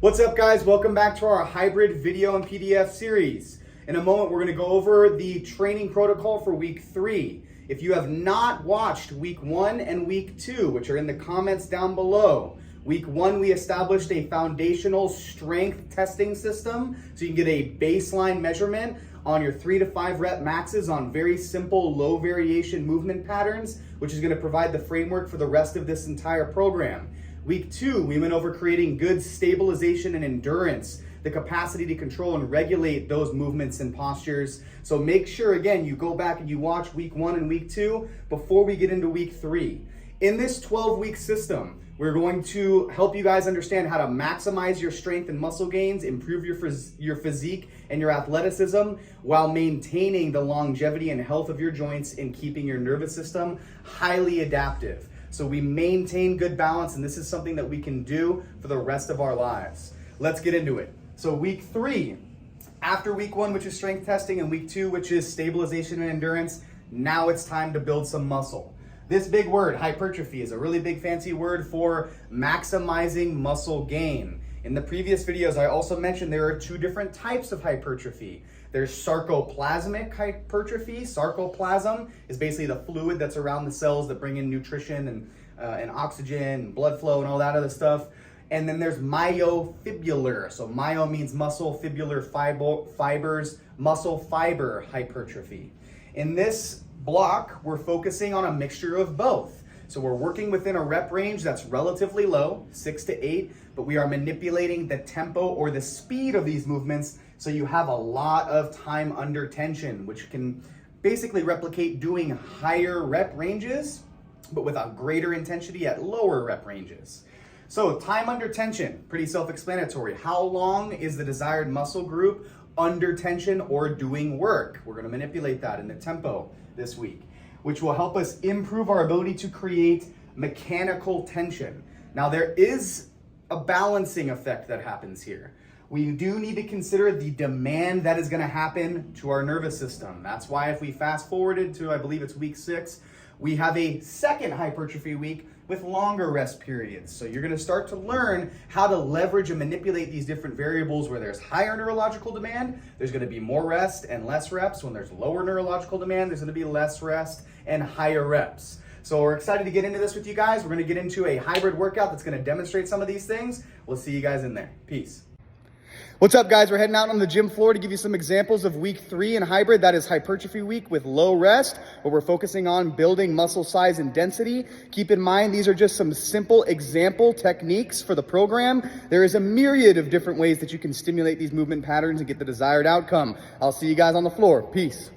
What's up, guys? Welcome back to our hybrid video and PDF series. In a moment, we're going to go over the training protocol for week 3. If you have not watched week 1 and week 2, which are in the comments down below, week 1 we established a foundational strength testing system so you can get a baseline measurement on your 3 to 5 rep maxes on very simple low variation movement patterns, which is going to provide the framework for the rest of this entire program. Week 2, we went over creating good stabilization and endurance, the capacity to control and regulate those movements and postures. So make sure, again, you go back and you watch week 1 and week 2 before we get into week 3. In this 12-week system, we're going to help you guys understand how to maximize your strength and muscle gains, improve your physique and your athleticism, while maintaining the longevity and health of your joints and keeping your nervous system highly adaptive. So we maintain good balance, and this is something that we can do for the rest of our lives. Let's get into it. So week 3, after week 1, which is strength testing, and week 2, which is stabilization and endurance, now it's time to build some muscle. This big word, hypertrophy, is a really big fancy word for maximizing muscle gain. In the previous videos, I also mentioned there are 2 different types of hypertrophy. There's sarcoplasmic hypertrophy. Sarcoplasm is basically the fluid that's around the cells that bring in nutrition and oxygen and blood flow and all that other stuff. And then there's myofibrillar. So myo means muscle, fibular fibers, muscle fiber hypertrophy. In this block, we're focusing on a mixture of both. So we're working within a rep range that's relatively low, 6 to 8, but we are manipulating the tempo or the speed of these movements so you have a lot of time under tension, which can basically replicate doing higher rep ranges, but with a greater intensity at lower rep ranges. So time under tension, pretty self-explanatory. How long is the desired muscle group under tension or doing work? We're gonna manipulate that in the tempo this week, which will help us improve our ability to create mechanical tension. Now, there is a balancing effect that happens here. We do need to consider the demand that is going to happen to our nervous system. That's why if we fast forwarded to, I believe it's week 6, we have a second hypertrophy week with longer rest periods. So you're going to start to learn how to leverage and manipulate these different variables. Where there's higher neurological demand, there's going to be more rest and less reps. When there's lower neurological demand, there's going to be less rest and higher reps. So we're excited to get into this with you guys. We're going to get into a hybrid workout that's going to demonstrate some of these things. We'll see you guys in there. Peace. What's up, guys? We're heading out on the gym floor to give you some examples of week 3 in hybrid. That is hypertrophy week with low rest, where we're focusing on building muscle size and density. Keep in mind, these are just some simple example techniques for the program. There is a myriad of different ways that you can stimulate these movement patterns and get the desired outcome. I'll see you guys on the floor. Peace.